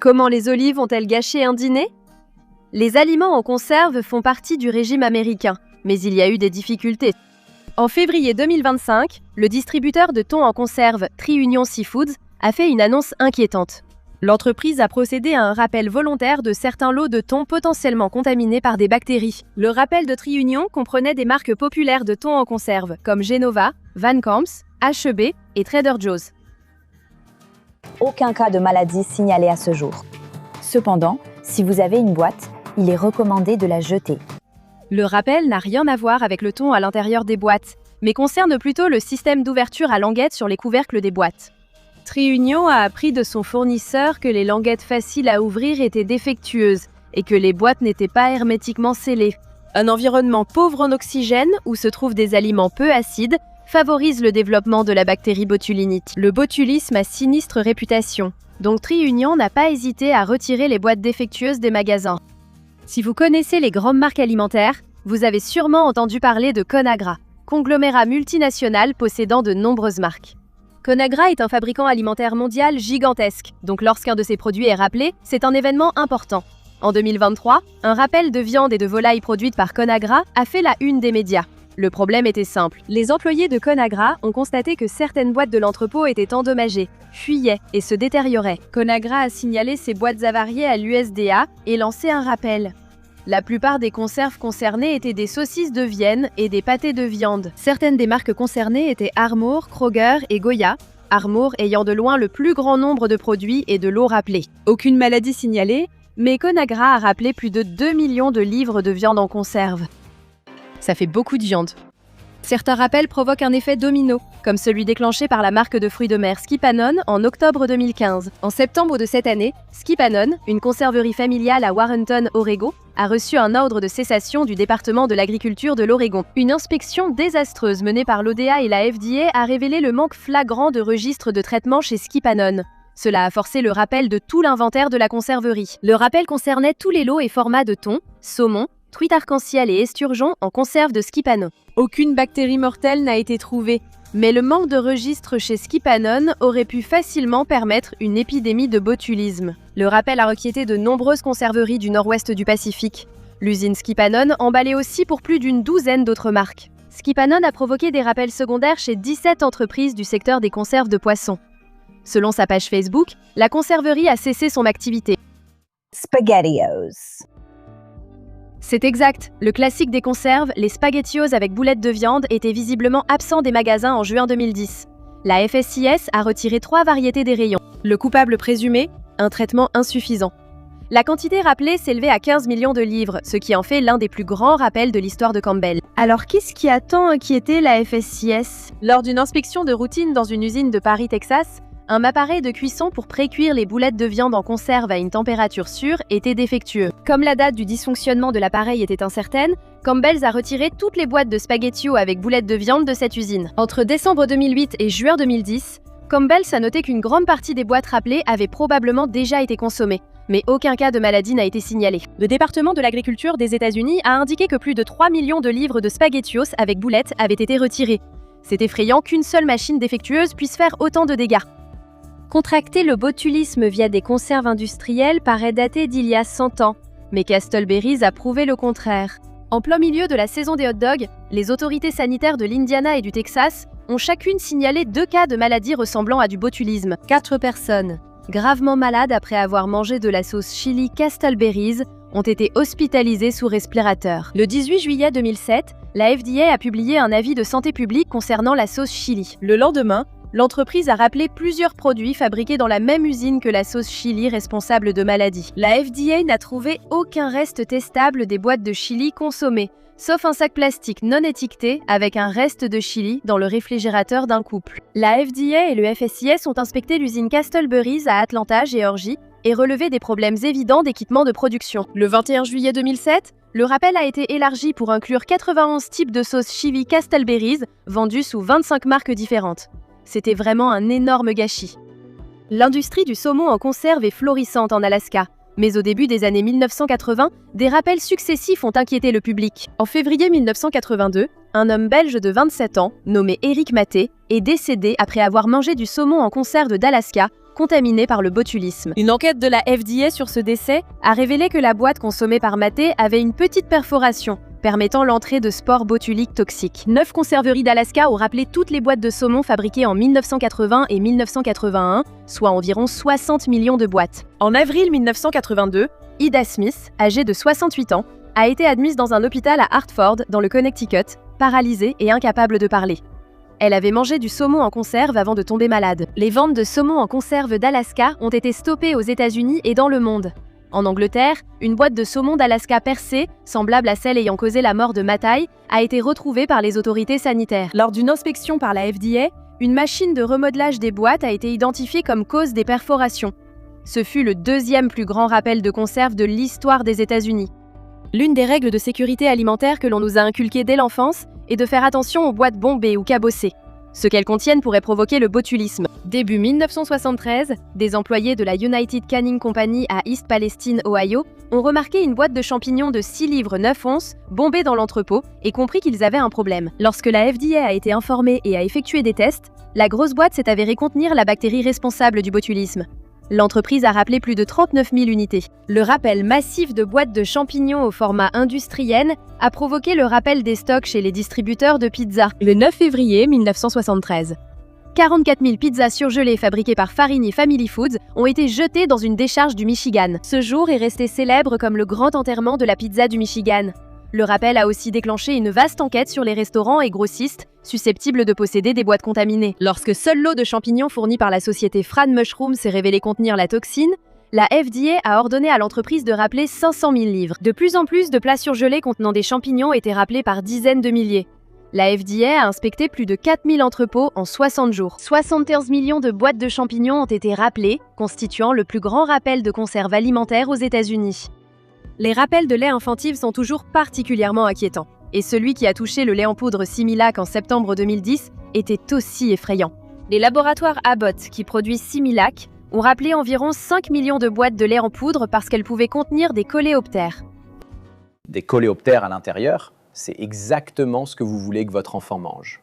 Comment les olives ont-elles gâché un dîner? Les aliments en conserve font partie du régime américain, mais il y a eu des difficultés. En février 2025, le distributeur de thon en conserve TriUnion Seafoods a fait une annonce inquiétante. L'entreprise a procédé à un rappel volontaire de certains lots de thon potentiellement contaminés par des bactéries. Le rappel de TriUnion comprenait des marques populaires de thon en conserve, comme Genova, Van Camps, H-E-B et Trader Joe's. Aucun cas de maladie signalé à ce jour. Cependant, si vous avez une boîte, il est recommandé de la jeter. Le rappel n'a rien à voir avec le thon à l'intérieur des boîtes, mais concerne plutôt le système d'ouverture à languettes sur les couvercles des boîtes. TriUnion a appris de son fournisseur que les languettes faciles à ouvrir étaient défectueuses et que les boîtes n'étaient pas hermétiquement scellées. Un environnement pauvre en oxygène où se trouvent des aliments peu acides favorise le développement de la bactérie botulinite. Le botulisme a sinistre réputation, donc TriUnion n'a pas hésité à retirer les boîtes défectueuses des magasins. Si vous connaissez les grandes marques alimentaires, vous avez sûrement entendu parler de Conagra, conglomérat multinational possédant de nombreuses marques. Conagra est un fabricant alimentaire mondial gigantesque, donc lorsqu'un de ses produits est rappelé, c'est un événement important. En 2023, un rappel de viande et de volaille produite par Conagra a fait la une des médias. Le problème était simple. Les employés de Conagra ont constaté que certaines boîtes de l'entrepôt étaient endommagées, fuyaient et se détérioraient. Conagra a signalé ces boîtes avariées à l'USDA et lancé un rappel. La plupart des conserves concernées étaient des saucisses de Vienne et des pâtés de viande. Certaines des marques concernées étaient Armour, Kroger et Goya, Armour ayant de loin le plus grand nombre de produits et de lots rappelés. Aucune maladie signalée, mais Conagra a rappelé plus de 2 millions de livres de viande en conserve. Ça fait beaucoup de viande. Certains rappels provoquent un effet domino, comme celui déclenché par la marque de fruits de mer Skipanon en octobre 2015. En septembre de cette année, Skipanon, une conserverie familiale à Warrenton, Oregon, a reçu un ordre de cessation du département de l'agriculture de l'Oregon. Une inspection désastreuse menée par l'ODA et la FDA a révélé le manque flagrant de registres de traitement chez Skipanon. Cela a forcé le rappel de tout l'inventaire de la conserverie. Le rappel concernait tous les lots et formats de thon, saumon, truites arc-en-ciel et esturgeons en conserve de Skipanon. Aucune bactérie mortelle n'a été trouvée, mais le manque de registres chez Skipanon aurait pu facilement permettre une épidémie de botulisme. Le rappel a inquiété de nombreuses conserveries du nord-ouest du Pacifique. L'usine Skipanon emballait aussi pour plus d'une douzaine d'autres marques. Skipanon a provoqué des rappels secondaires chez 17 entreprises du secteur des conserves de poissons. Selon sa page Facebook, la conserverie a cessé son activité. SpaghettiOs. C'est exact, le classique des conserves, les SpaghettiOs avec boulettes de viande, était visiblement absent des magasins en juin 2010. La FSIS a retiré 3 variétés des rayons. Le coupable présumé, un traitement insuffisant. La quantité rappelée s'élevait à 15 millions de livres, ce qui en fait l'un des plus grands rappels de l'histoire de Campbell. Alors qu'est-ce qui a tant inquiété la FSIS? Lors d'une inspection de routine dans une usine de Paris, Texas, un appareil de cuisson pour pré-cuire les boulettes de viande en conserve à une température sûre était défectueux. Comme la date du dysfonctionnement de l'appareil était incertaine, Campbell's a retiré toutes les boîtes de spaghettios avec boulettes de viande de cette usine. Entre décembre 2008 et juin 2010, Campbell's a noté qu'une grande partie des boîtes rappelées avaient probablement déjà été consommées, mais aucun cas de maladie n'a été signalé. Le département de l'agriculture des États-Unis a indiqué que plus de 3 millions de livres de spaghettios avec boulettes avaient été retirés. C'est effrayant qu'une seule machine défectueuse puisse faire autant de dégâts. Contracter le botulisme via des conserves industrielles paraît dater d'il y a 100 ans, mais Castleberries a prouvé le contraire. En plein milieu de la saison des hot dogs, les autorités sanitaires de l'Indiana et du Texas ont chacune signalé 2 cas de maladies ressemblant à du botulisme. 4 personnes, gravement malades après avoir mangé de la sauce chili Castleberries, ont été hospitalisées sous respirateur. Le 18 juillet 2007, la FDA a publié un avis de santé publique concernant la sauce chili. Le lendemain, l'entreprise a rappelé plusieurs produits fabriqués dans la même usine que la sauce chili responsable de maladies. La FDA n'a trouvé aucun reste testable des boîtes de chili consommées, sauf un sac plastique non étiqueté avec un reste de chili dans le réfrigérateur d'un couple. La FDA et le FSIS ont inspecté l'usine Castleberries à Atlanta, Géorgie, et relevé des problèmes évidents d'équipement de production. Le 21 juillet 2007, le rappel a été élargi pour inclure 91 types de sauce chili Castleberries vendus sous 25 marques différentes. C'était vraiment un énorme gâchis. L'industrie du saumon en conserve est florissante en Alaska, mais au début des années 1980, des rappels successifs ont inquiété le public. En février 1982, un homme belge de 27 ans, nommé Éric Maté, est décédé après avoir mangé du saumon en conserve d'Alaska contaminée par le botulisme. Une enquête de la FDA sur ce décès a révélé que la boîte consommée par Maté avait une petite perforation, permettant l'entrée de spores botuliques toxiques. 9 conserveries d'Alaska ont rappelé toutes les boîtes de saumon fabriquées en 1980 et 1981, soit environ 60 millions de boîtes. En avril 1982, Ida Smith, âgée de 68 ans, a été admise dans un hôpital à Hartford, dans le Connecticut, paralysée et incapable de parler. Elle avait mangé du saumon en conserve avant de tomber malade. Les ventes de saumon en conserve d'Alaska ont été stoppées aux États-Unis et dans le monde. En Angleterre, une boîte de saumon d'Alaska percée, semblable à celle ayant causé la mort de Mathai, a été retrouvée par les autorités sanitaires. Lors d'une inspection par la FDA, une machine de remodelage des boîtes a été identifiée comme cause des perforations. Ce fut le deuxième plus grand rappel de conserve de l'histoire des États-Unis. L'une des règles de sécurité alimentaire que l'on nous a inculquées dès l'enfance est de faire attention aux boîtes bombées ou cabossées. Ce qu'elles contiennent pourrait provoquer le botulisme. Début 1973, des employés de la United Canning Company à East Palestine, Ohio, ont remarqué une boîte de champignons de 6 livres 9 onces bombée dans l'entrepôt et compris qu'ils avaient un problème. Lorsque la FDA a été informée et a effectué des tests, la grosse boîte s'est avérée contenir la bactérie responsable du botulisme. L'entreprise a rappelé plus de 39 000 unités. Le rappel massif de boîtes de champignons au format industriel a provoqué le rappel des stocks chez les distributeurs de pizzas. Le 9 février 1973. 44 000 pizzas surgelées fabriquées par Farini Family Foods ont été jetées dans une décharge du Michigan. Ce jour est resté célèbre comme le grand enterrement de la pizza du Michigan. Le rappel a aussi déclenché une vaste enquête sur les restaurants et grossistes susceptibles de posséder des boîtes contaminées. Lorsque seul lot de champignons fourni par la société Fran Mushroom s'est révélé contenir la toxine, la FDA a ordonné à l'entreprise de rappeler 500 000 livres. De plus en plus de plats surgelés contenant des champignons étaient rappelés par dizaines de milliers. La FDA a inspecté plus de 4000 entrepôts en 60 jours. 75 millions de boîtes de champignons ont été rappelées, constituant le plus grand rappel de conserve alimentaire aux États-Unis. Les rappels de lait infantil sont toujours particulièrement inquiétants. Et celui qui a touché le lait en poudre Similac en septembre 2010 était aussi effrayant. Les laboratoires Abbott, qui produisent Similac, ont rappelé environ 5 millions de boîtes de lait en poudre parce qu'elles pouvaient contenir des coléoptères. Des coléoptères à l'intérieur, c'est exactement ce que vous voulez que votre enfant mange.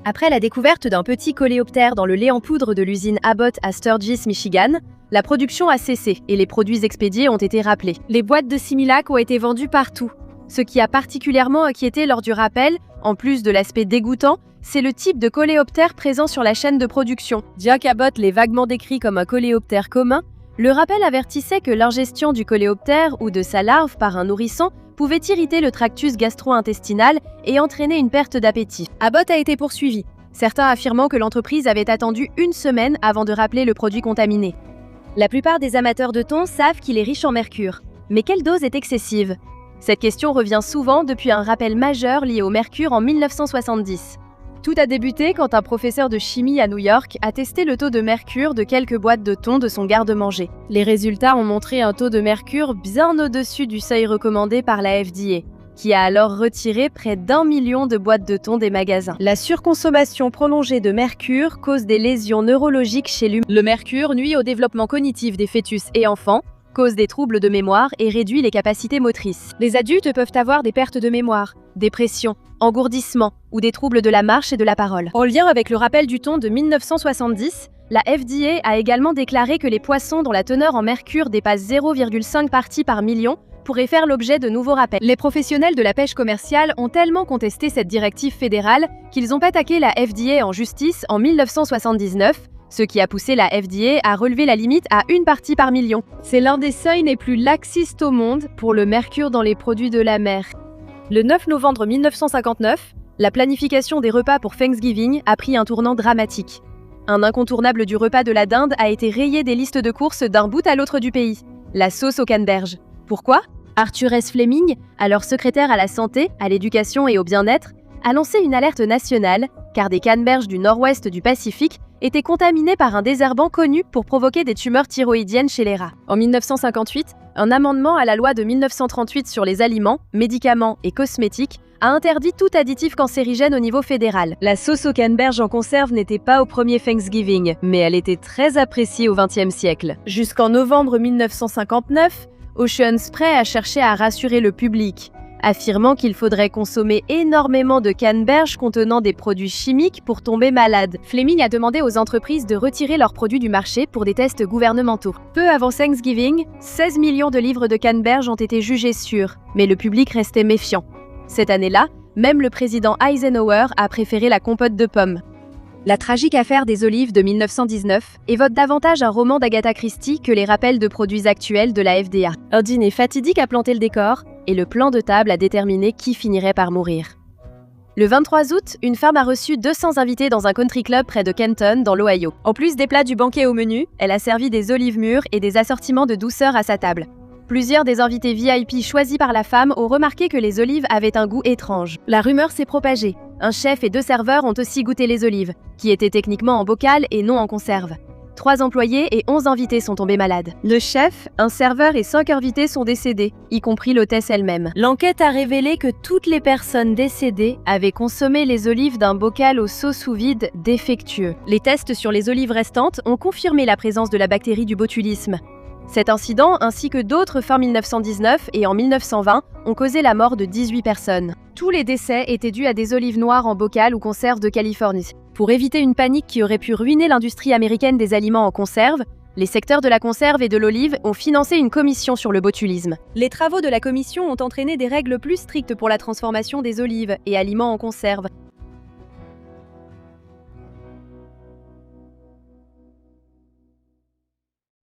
Après la découverte d'un petit coléoptère dans le lait en poudre de l'usine Abbott à Sturgis, Michigan, la production a cessé et les produits expédiés ont été rappelés. Les boîtes de Similac ont été vendues partout. Ce qui a particulièrement inquiété lors du rappel, en plus de l'aspect dégoûtant, c'est le type de coléoptère présent sur la chaîne de production. Bien qu'Abbott l'ait vaguement décrit comme un coléoptère commun, le rappel avertissait que l'ingestion du coléoptère ou de sa larve par un nourrisson pouvait irriter le tractus gastro-intestinal et entraîner une perte d'appétit. Abbott a été poursuivi, certains affirmant que l'entreprise avait attendu 1 semaine avant de rappeler le produit contaminé. La plupart des amateurs de thon savent qu'il est riche en mercure. Mais quelle dose est excessive ? Cette question revient souvent depuis un rappel majeur lié au mercure en 1970. Tout a débuté quand un professeur de chimie à New York a testé le taux de mercure de quelques boîtes de thon de son garde-manger. Les résultats ont montré un taux de mercure bien au-dessus du seuil recommandé par la FDA, qui a alors retiré près d'1 million de boîtes de thon des magasins. La surconsommation prolongée de mercure cause des lésions neurologiques chez l'humain. Le mercure nuit au développement cognitif des fœtus et enfants, cause des troubles de mémoire et réduit les capacités motrices. Les adultes peuvent avoir des pertes de mémoire, dépression, engourdissement ou des troubles de la marche et de la parole. En lien avec le rappel du thon de 1970, la FDA a également déclaré que les poissons dont la teneur en mercure dépasse 0,5 parties par million pourraient faire l'objet de nouveaux rappels. Les professionnels de la pêche commerciale ont tellement contesté cette directive fédérale qu'ils ont attaqué la FDA en justice en 1979, ce qui a poussé la FDA à relever la limite à 1 partie par million. C'est l'un des seuils les plus laxistes au monde pour le mercure dans les produits de la mer. Le 9 novembre 1959, la planification des repas pour Thanksgiving a pris un tournant dramatique. Un incontournable du repas de la dinde a été rayé des listes de courses d'un bout à l'autre du pays, la sauce aux canneberges. Pourquoi ? Arthur S. Fleming, alors secrétaire à la santé, à l'éducation et au bien-être, a lancé une alerte nationale car des canneberges du nord-ouest du Pacifique étaient contaminés par un désherbant connu pour provoquer des tumeurs thyroïdiennes chez les rats. En 1958, un amendement à la loi de 1938 sur les aliments, médicaments et cosmétiques a interdit tout additif cancérigène au niveau fédéral. La sauce aux canneberges en conserve n'était pas au premier Thanksgiving, mais elle était très appréciée au XXe siècle. Jusqu'en novembre 1959, Ocean Spray a cherché à rassurer le public. affirmant qu'il faudrait consommer énormément de canneberge contenant des produits chimiques pour tomber malade. Fleming a demandé aux entreprises de retirer leurs produits du marché pour des tests gouvernementaux. Peu avant Thanksgiving, 16 millions de livres de canneberge ont été jugés sûrs, mais le public restait méfiant. Cette année-là, même le président Eisenhower a préféré la compote de pommes. La tragique affaire des olives de 1919 évoque davantage un roman d'Agatha Christie que les rappels de produits actuels de la FDA. Un dîner fatidique a planté le décor et le plan de table a déterminé qui finirait par mourir. Le 23 août, une femme a reçu 200 invités dans un country club près de Kenton, dans l'Ohio. En plus des plats du banquet au menu, elle a servi des olives mûres et des assortiments de douceur à sa table. Plusieurs des invités VIP choisis par la femme ont remarqué que les olives avaient un goût étrange. La rumeur s'est propagée. Un chef et 2 serveurs ont aussi goûté les olives, qui étaient techniquement en bocal et non en conserve. 3 employés et 11 invités sont tombés malades. Le chef, un serveur et 5 invités sont décédés, y compris l'hôtesse elle-même. L'enquête a révélé que toutes les personnes décédées avaient consommé les olives d'un bocal au seau sous vide défectueux. Les tests sur les olives restantes ont confirmé la présence de la bactérie du botulisme. Cet incident, ainsi que d'autres fin 1919 et en 1920, ont causé la mort de 18 personnes. Tous les décès étaient dus à des olives noires en bocal ou conserve de Californie. Pour éviter une panique qui aurait pu ruiner l'industrie américaine des aliments en conserve, les secteurs de la conserve et de l'olive ont financé une commission sur le botulisme. Les travaux de la commission ont entraîné des règles plus strictes pour la transformation des olives et aliments en conserve,